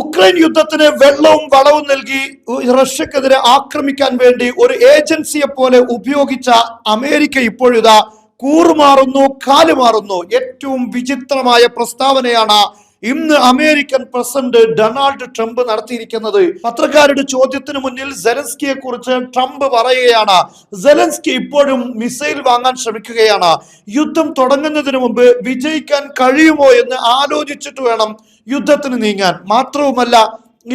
Ukraine യുദ്ധത്തിന് വെള്ളവും വളവും നൽകി റഷ്യക്കെതിരെ ആക്രമിക്കാൻ വേണ്ടി ഒരു ഏജൻസിയെ പോലെ ഉപയോഗിച്ച അമേരിക്ക ഇപ്പോഴിതാ കൂറുമാറുന്നു, കാലുമാറുന്നു. ഏറ്റവും വിചിത്രമായ പ്രസ്താവനയാണ് ഇന്ന് അമേരിക്കൻ പ്രസിഡന്റ് ഡൊണാൾഡ് ട്രംപ് നടത്തിയിരിക്കുന്നത്. പത്രക്കാരുടെ ചോദ്യത്തിന് മുന്നിൽ സെലൻസ്കിയെ കുറിച്ച് ട്രംപ് പറയുകയാണ്, സെലൻസ്കി ഇപ്പോഴും മിസൈൽ വാങ്ങാൻ ശ്രമിക്കുകയാണ്. യുദ്ധം തുടങ്ങുന്നതിന് മുമ്പ് വിജയിക്കാൻ കഴിയുമോ എന്ന് ആലോചിച്ചിട്ട് വേണം യുദ്ധത്തിന് നീങ്ങാൻ. മാത്രവുമല്ല,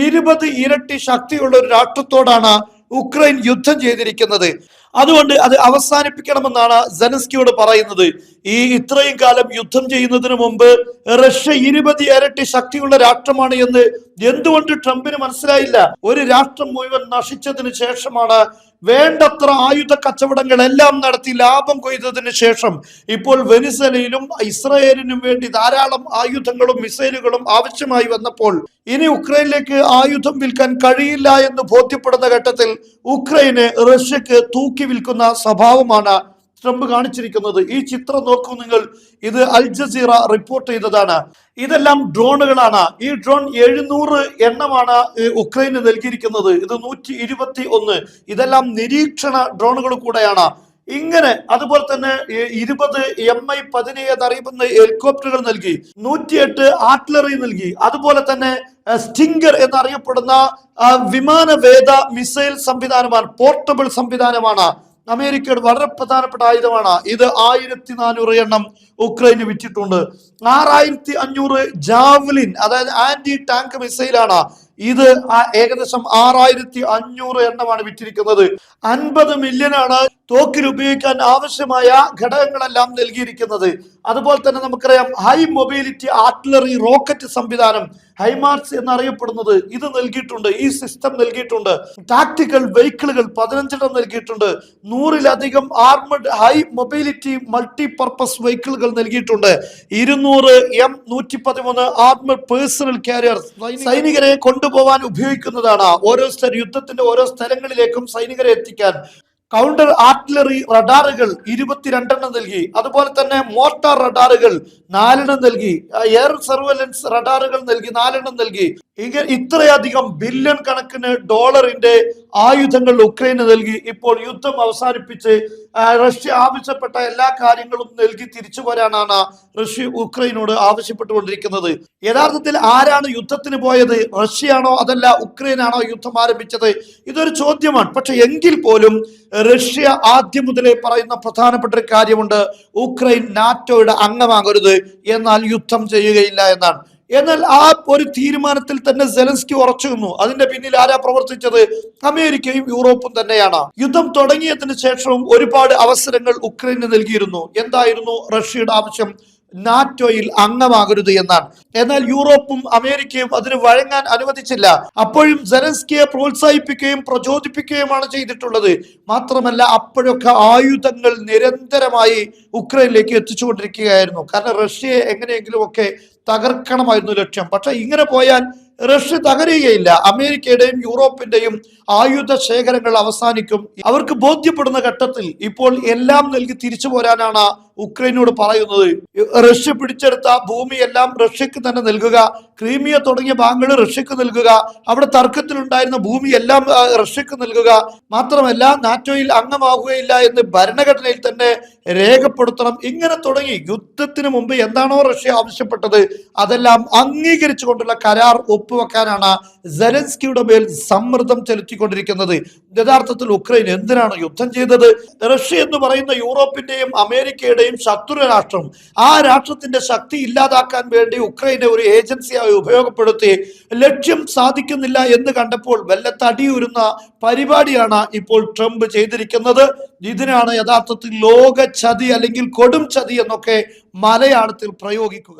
20 ഇരട്ടി ശക്തിയുള്ള ഒരു രാഷ്ട്രത്തോടാണ് ഉക്രൈൻ യുദ്ധം ചെയ്തിരിക്കുന്നത്. അതുകൊണ്ട് അത് അവസാനിപ്പിക്കണമെന്നാണ് സെലൻസ്കിയോട് പറയുന്നത്. ഇത്രയും കാലം യുദ്ധം ചെയ്യുന്നതിന് മുമ്പ് റഷ്യ 20 ഇരട്ടി ശക്തിയുള്ള രാഷ്ട്രമാണ് എന്ന് എന്തുകൊണ്ട് ട്രംപിന് മനസ്സിലായില്ല? ഒരു രാഷ്ട്രം മുഴുവൻ നശിച്ചതിന് ശേഷമാണ് വേണ്ടത്ര ആയുധ കച്ചവടങ്ങളെല്ലാം നടത്തി ലാഭം കൊയ്തതിന് ശേഷം ഇപ്പോൾ വെനിസ്വേലയിലും ഇസ്രായേലിനും വേണ്ടി ധാരാളം ആയുധങ്ങളും മിസൈലുകളും ആവശ്യമായി വന്നപ്പോൾ ഇനി ഉക്രൈനിലേക്ക് ആയുധം വിൽക്കാൻ കഴിയില്ല എന്ന് ബോധ്യപ്പെടുന്ന ഘട്ടത്തിൽ ഉക്രൈന് റഷ്യക്ക് തൂക്കി വിൽക്കുന്ന സ്വഭാവമാണ് ട്രംപ് കാണിച്ചിരിക്കുന്നത്. ഈ ചിത്രം നോക്കൂ നിങ്ങൾ. ഇത് അൽ ജസീറ റിപ്പോർട്ട് ചെയ്തതാണ്. ഇതെല്ലാം ഡ്രോണുകളാണ്. ഈ ഡ്രോൺ 700 എണ്ണമാണ് ഉക്രൈന് നൽകിയിരിക്കുന്നത്. ഇത് 121. ഇതെല്ലാം നിരീക്ഷണ ഡ്രോണുകൾ കൂടെയാണ്. ഇങ്ങനെ അതുപോലെ തന്നെ 20 Mi-17 എന്നറിയപ്പെടുന്ന ഹെലികോപ്റ്ററുകൾ നൽകി, 108 ആർട്ടിലറി നൽകി. അതുപോലെ തന്നെ സ്റ്റിംഗർ എന്നറിയപ്പെടുന്ന വിമാനവേദ മിസൈൽ സംവിധാനമാണ്, പോർട്ടബിൾ സംവിധാനമാണ്. അമേരിക്കയുടെ വളരെ പ്രധാനപ്പെട്ട ആയുധമാണ് ഇത്. 1400 എണ്ണം ഉക്രൈന് വിറ്റിട്ടുണ്ട്. 6500 ജാവലിൻ, അതായത് ആന്റി ടാങ്ക് മിസൈലാണ്. ഇത് ഏകദേശം 6500 എണ്ണമാണ് വിറ്റിരിക്കുന്നത്. 50 മില്യനാണ് തോക്കിൽ ഉപയോഗിക്കാൻ ആവശ്യമായ ഘടകങ്ങളെല്ലാം നൽകിയിരിക്കുന്നത്. അതുപോലെ തന്നെ നമുക്കറിയാം ഹൈ മൊബിലിറ്റി ആർട്ടിലറി റോക്കറ്റ് സംവിധാനം, ഹൈമാർസ് എന്നറിയപ്പെടുന്നത്, ഇത് നൽകിയിട്ടുണ്ട്. ഈ സിസ്റ്റം നൽകിയിട്ടുണ്ട്. ടാക്ടിക്കൽ വെഹിക്കിളുകൾ 15 നൽകിയിട്ടുണ്ട്. 100-ലധികം armed high mobility multi purpose വെഹിക്കിളുകൾ നൽകിയിട്ടുണ്ട്. 200 M113 ആർമഡ് പേഴ്സണൽ കാരിയർ സൈനികരെ കൊണ്ടുപോകാൻ ഉപയോഗിക്കുന്നതാണ്. യുദ്ധത്തിന്റെ ഓരോ സ്ഥലങ്ങളിലേക്കും സൈനികരെ എത്തിക്കാൻ. കൗണ്ടർ ആർട്ടിലറി റഡാറുകൾ 22 നൽകി. അതുപോലെ തന്നെ മോർട്ടാർ റഡാറുകൾ 4 നൽകി. എയർ സർവൈലൻസ് റഡാറുകൾ നൽകി 4 നൽകി. ഇത്രയധികം ബില്യൺ കണക്കിന് ഡോളറിന്റെ ആയുധങ്ങൾ ഉക്രൈന് നൽകി. ഇപ്പോൾ യുദ്ധം അവസാനിപ്പിച്ച് റഷ്യ ആവശ്യപ്പെട്ട എല്ലാ കാര്യങ്ങളും നൽകി തിരിച്ചു വരാനാണ് റഷ്യ ഉക്രൈനോട് ആവശ്യപ്പെട്ടുകൊണ്ടിരിക്കുന്നത്. യഥാർത്ഥത്തിൽ ആരാണ് യുദ്ധത്തിന് പോയത്? റഷ്യയാണോ അതല്ല ഉക്രൈനാണോ യുദ്ധം ആരംഭിച്ചത്? ഇതൊരു ചോദ്യമാണ്. പക്ഷെ എങ്കിൽ പോലും റഷ്യ ആദ്യം മുതലേ പറയുന്ന പ്രധാനപ്പെട്ട ഒരു കാര്യമുണ്ട്, ഉക്രൈൻ നാറ്റോയുടെ അംഗമാകരുത്, എന്നാൽ യുദ്ധം ചെയ്യുകയില്ല എന്നാണ്. എന്നാൽ ആ ഒരു തീരുമാനത്തിൽ തന്നെ സെലൻസ്കി ഉറച്ചു നിന്നു. അതിന്റെ പിന്നിൽ ആരാ പ്രവർത്തിച്ചത്? അമേരിക്കയും യൂറോപ്പും തന്നെയാണ്. യുദ്ധം തുടങ്ങിയതിനു ശേഷവും ഒരുപാട് അവസരങ്ങൾ ഉക്രൈന് നൽകിയിരുന്നു. എന്തായിരുന്നു റഷ്യയുടെ ആവശ്യം? നാറ്റോയിൽ അംഗമാകരുത് എന്നാണ്. എന്നാൽ യൂറോപ്പും അമേരിക്കയും അതിന് വഴങ്ങാൻ അനുവദിച്ചില്ല. അപ്പോഴും സെലൻസ്കിയെ പ്രോത്സാഹിപ്പിക്കുകയും പ്രചോദിപ്പിക്കുകയുമാണ് ചെയ്തിട്ടുള്ളത്. മാത്രമല്ല, അപ്പോഴൊക്കെ ആയുധങ്ങൾ നിരന്തരമായി ഉക്രൈനിലേക്ക് എത്തിച്ചുകൊണ്ടിരിക്കുകയായിരുന്നു. കാരണം റഷ്യയെ എങ്ങനെയെങ്കിലും ഒക്കെ തകർക്കണമായിരുന്നു ലക്ഷ്യം. പക്ഷെ ഇങ്ങനെ പോയാൽ റഷ്യ തകരുകയില്ല. അമേരിക്കയുടെയും യൂറോപ്പിന്റെയും ആയുധ ശേഖരങ്ങൾ അവസാനിക്കും. അവർക്ക് ബോധ്യപ്പെടുന്ന ഘട്ടത്തിൽ ഇപ്പോൾ എല്ലാം നൽകി തിരിച്ചു പോരാനാണ് ഉക്രൈനോട് പറയുന്നത്. റഷ്യ പിടിച്ചെടുത്ത ഭൂമിയെല്ലാം റഷ്യക്ക് തന്നെ നൽകുക, ക്രീമിയ തുടങ്ങിയ ഭാഗങ്ങൾ റഷ്യക്ക് നൽകുക, അവിടെ തർക്കത്തിലുണ്ടായിരുന്ന ഭൂമി എല്ലാം റഷ്യക്ക് നൽകുക. മാത്രമല്ല, നാറ്റോയിൽ അംഗമാകുകയില്ല എന്ന് ഭരണഘടനയിൽ തന്നെ രേഖപ്പെടുത്തണം. ഇങ്ങനെ തുടങ്ങി യുദ്ധത്തിന് മുമ്പ് എന്താണോ റഷ്യ ആവശ്യപ്പെട്ടത് അതെല്ലാം അംഗീകരിച്ചുകൊണ്ടുള്ള കരാർ ഒപ്പുവെക്കാനാണ് സെലൻസ്കിയുടെ മേൽ സമ്മർദ്ദം ചെലുത്തിക്കൊണ്ടിരിക്കുന്നത്. യഥാർത്ഥത്തിൽ ഉക്രൈൻ എന്തിനാണ് യുദ്ധം ചെയ്തത്? റഷ്യ എന്ന് പറയുന്ന യൂറോപ്പിന്റെയും അമേരിക്കയുടെയും ശത്രു രാഷ്ട്രം, ആ രാഷ്ട്രത്തിന്റെ ശക്തി ഇല്ലാതാക്കാൻ വേണ്ടി ഉക്രൈനെ ഒരു ഏജൻസിയായി ഉപയോഗപ്പെടുത്തി ലക്ഷ്യം സാധിക്കുന്നില്ല എന്ന് കണ്ടപ്പോൾ വല്ല തടിയൂരുന്ന പരിപാടിയാണ് ഇപ്പോൾ ട്രംപ് ചെയ്തിരിക്കുന്നത്. ഇതിനാണ് യഥാർത്ഥത്തിൽ ലോക ചതി അല്ലെങ്കിൽ കൊടും ചതി എന്നൊക്കെ മലയാളത്തിൽ പ്രയോഗിക്കുക.